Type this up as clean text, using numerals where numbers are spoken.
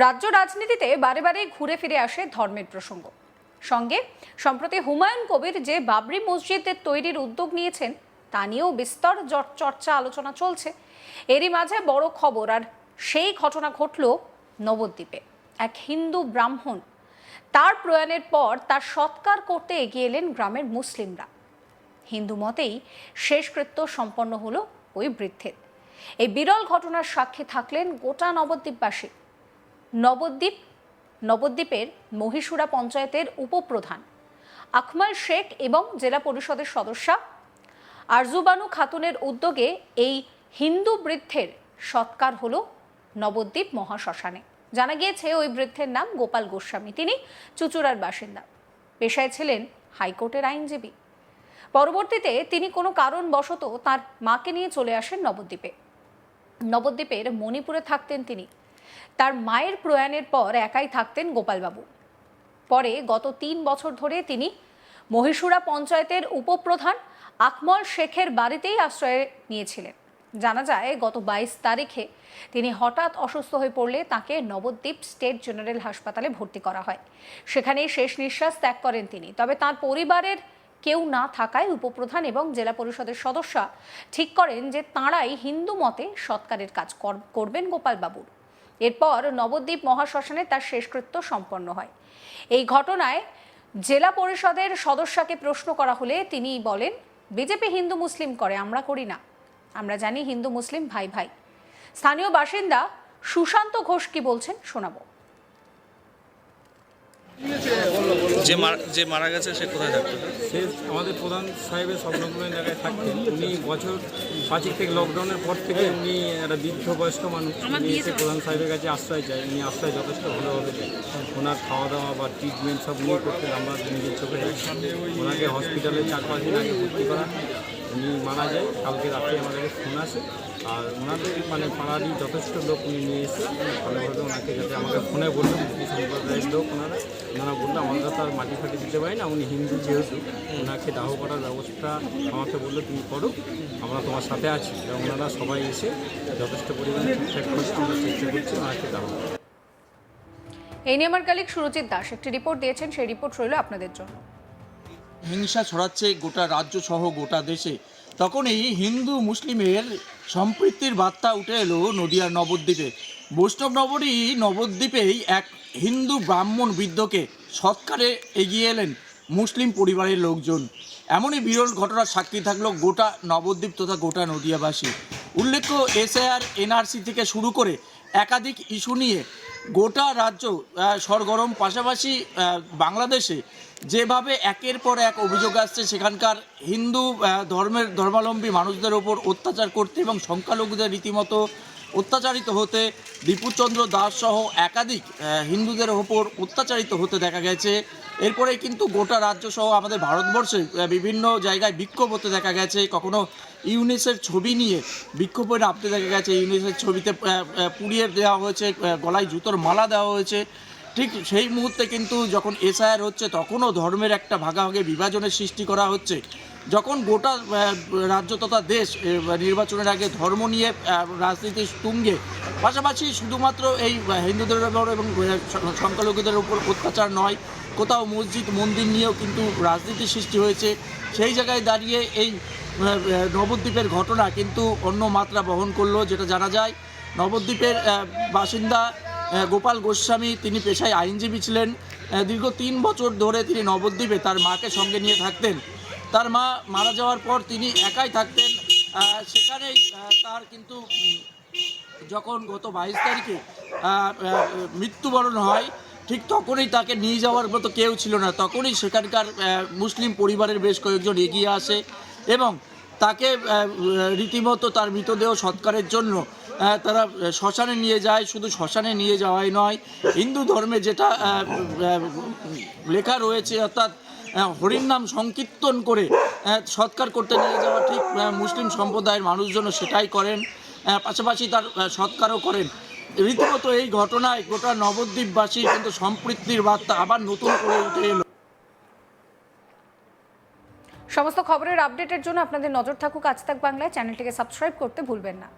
রাজ্য রাজনীতিতে বারে বারে ঘুরে ফিরে আসে ধর্মের প্রসঙ্গ। সঙ্গে সম্প্রতি হুমায়ুন কবির যে বাবরি মসজিদের তৈরির উদ্যোগ নিয়েছেন তা নিয়েও বিস্তর চর্চা আলোচনা চলছে। এরই মাঝে বড় খবর, আর সেই ঘটনা ঘটল নবদ্বীপে। এক হিন্দু ব্রাহ্মণ, তার প্রয়াণের পর তার সৎকার করতে এগিয়ে এলেন গ্রামের মুসলিমরা। হিন্দু মতেই শেষকৃত্য সম্পন্ন হলো ওই বৃদ্ধের। এই বিরল ঘটনার সাক্ষী থাকলেন গোটা নবদ্বীপবাসী। নবদ্বীপের মহীশুরা পঞ্চায়েতের উপপ্রধান আকমল শেখ এবং জেলা পরিষদের সদস্যা আরজুবানু খাতুনের উদ্যোগে এই হিন্দু বৃদ্ধের সৎকার হলো নবদ্বীপ মহাশ্মশানে। জানা গিয়েছে ওই বৃদ্ধের নাম গোপাল গোস্বামী। তিনি চুচুড়ার বাসিন্দা, পেশায় ছিলেন হাইকোর্টের আইনজীবী। পরবর্তীতে তিনি কোনো কারণবশত তার মাকে নিয়ে চলে আসেন নবদ্বীপের মণিপুরে থাকতেন তিনি। তার মায়ের প্রয়াণের পর একাই থাকতেন গোপালবাবু। পরে গত 3 বছর ধরে তিনি মহীশুরা পঞ্চায়েতের উপপ্রধান আকমল শেখের বাড়িতেই আশ্রয় নিয়েছিলেন। জানা যায় গত 22 তারিখে তিনি হঠাৎ অসুস্থ হয়ে পড়লে তাকে নবদ্বীপ স্টেট জেনারেল হাসপাতালে ভর্তি করা হয়। সেখানেই শেষ নিঃশ্বাস ত্যাগ করেন তিনি। তবে তার পরিবারের কেউ না থাকায় উপপ্রধান এবং জেলা পরিষদের সদস্যা ঠিক করেন যে তাঁরাই হিন্দু মতে সৎকারের কাজ করবেন গোপালবাবুর। এরপর নবদ্বীপ মহাশ্মশানে তার শেষকৃত্য সম্পন্ন হয়। এই ঘটনায় জেলা পরিষদের সদস্যকে প্রশ্ন করা হলে তিনি বলেন, বিজেপি হিন্দু মুসলিম করে, আমরা করি না। আমরা জানি হিন্দু মুসলিম ভাই ভাই। স্থানীয় বাসিন্দা সুশান্ত ঘোষ কি বলছেন শোনাবো। যে মারা গেছে সে কোথায় থাকতো? সে আমাদের প্রধান সাহেবের স্বপ্নগুলোর জায়গায় থাকতেন। উনি বছর 5 থেকে লকডাউনের পর থেকে উনি একটা বৃদ্ধ বয়স্ক মানুষ, উনি এসে প্রধান সাহেবের কাছে আশ্রয় চায়। উনি আশ্রয় যথেষ্ট ভালোভাবে দেয়। ওনার খাওয়া দাওয়া বা ট্রিটমেন্ট সব নিয়ে করতেন, আমরা নিজের চোখে দেখি। ওনাকে হসপিটালে 4-5 দিন আগে ভর্তি করা, উনি মারা যায়। কালকে রাত্রে আমার কাছে ফোন আসে, আর ওনাদের পাড়ারই যথেষ্ট লোক উনি নিয়ে এসে ভালোভাবে ওনাকে, যাতে আমাকে ফোনে বললো সম্প্রদায়ের লোক ওনারা বললো আমরা তো আর মাটি ফাটি দিতে পারি না, উনি হিন্দু যেহেতু ওনাকে দাহ করার ব্যবস্থা আমাকে বললো তুমি করো, আমরা তোমার সাথে আছি। এবং ওনারা সবাই এসে যথেষ্ট পরিমাণে ঠিকঠাক করে আমরা চেষ্টা করছি ওনাকে দাহ। এই নিয়ে আমার কালিক সুরজিৎ দাস একটি রিপোর্ট দিয়েছেন, সেই রিপোর্ট রইল আপনাদের জন্য। হিংসা ছড়াচ্ছে গোটা রাজ্য সহ গোটা দেশে, তখনই হিন্দু মুসলিমের সম্প্রীতির বার্তা উঠে এলো নদিয়ার নবদ্বীপে। বৈষ্ণব নগরী নবদ্বীপেই এক হিন্দু ব্রাহ্মণ বৃদ্ধকে সৎকারে এগিয়ে এলেন মুসলিম পরিবারের লোকজন। এমনই বিরল ঘটনার সাক্ষী থাকলো গোটা নবদ্বীপ তথা গোটা নদিয়াবাসী। উল্লেখ্য, এসআইআর এনআরসি থেকে শুরু করে একাধিক ইস্যু নিয়ে গোটা রাজ্য সরগরম। পাশাপাশি বাংলাদেশে যেভাবে একের পর এক অভিযোগ আসছে সেখানকার হিন্দু ধর্মাবলম্বী মানুষদের ওপর অত্যাচার করতে এবং সংখ্যালঘুদের রীতিমতো অত্যাচারিত হতে, দীপুচন্দ্র দাস সহ একাধিক হিন্দুদের ওপর অত্যাচারিত হতে দেখা গেছে। এরপরে কিন্তু গোটা রাজ্য সহ আমাদের ভারতবর্ষে বিভিন্ন জায়গায় বিক্ষোভ হতে দেখা গেছে। কখনো ইউনিসেফের ছবি নিয়ে বিক্ষোভে নামতে দেখা গেছে। ইউনিসেফের ছবিতে পুড়িয়ে দেওয়া হয়েছে, গলায় জুতোর মালা দেওয়া হয়েছে। ঠিক সেই মুহূর্তে কিন্তু যখন এসআইআর হচ্ছে তখনও ধর্মের একটা ভাগাভাগি বিভাজনের সৃষ্টি করা হচ্ছে। যখন গোটা রাজ্য তথা দেশ নির্বাচনের আগে ধর্ম নিয়ে রাজনীতির তুঙ্গে, পাশাপাশি শুধুমাত্র এই হিন্দুদের উপর এবং সংখ্যালঘুদের উপর অত্যাচার নয়, কোথাও মসজিদ মন্দির নিয়েও কিন্তু রাজনীতির সৃষ্টি হয়েছে। সেই জায়গায় দাঁড়িয়ে এই নবদ্বীপের ঘটনা কিন্তু অন্য মাত্রা বহন করলো। যেটা জানা যায়, নবদ্বীপের বাসিন্দা গোপাল গোস্বামী, তিনি পেশায় আইনজীবী ছিলেন। দীর্ঘ 3 বছর ধরে তিনি নবদ্বীপে তার মাকে সঙ্গে নিয়ে থাকতেন। তার মা মারা যাওয়ার পর তিনি একাই থাকতেন। সেখানেই তার কিন্তু যখন গত 22 তারিখে মৃত্যুবরণ হয়, ঠিক তখনই তাকে নিয়ে যাওয়ার মতো কেউ ছিল না। তখনই সেখানকার মুসলিম পরিবারের বেশ কয়েকজন এগিয়ে আসে এবং তাকে রীতিমতো তার মৃতদেহ সৎকারের জন্য তারা শ্মশানে নিয়ে যায়। শুধু শ্মশানে নিয়ে যাওয়াই নয়, হিন্দু ধর্মে যেটা লেখা রয়েছে, অর্থাৎ হরির নাম সংকীর্তন করে সৎকার করতে নিয়ে যাওয়া, ঠিক মুসলিম সম্প্রদায়ের মানুষজন সেটাই করেন। পাশাপাশি তার সৎকারও করেন। রীতিমতো এই ঘটনায় গোটা নবদ্বীপবাসীর কিন্তু সম্প্রীতির বার্তা আবার নতুন করে উঠে এলো। সমস্ত খবরের আপডেটের জন্য আপনাদের নজর থাকুক আজ তাক বাংলায়। চ্যানেলটিকে সাবস্ক্রাইব করতে ভুলবেন না।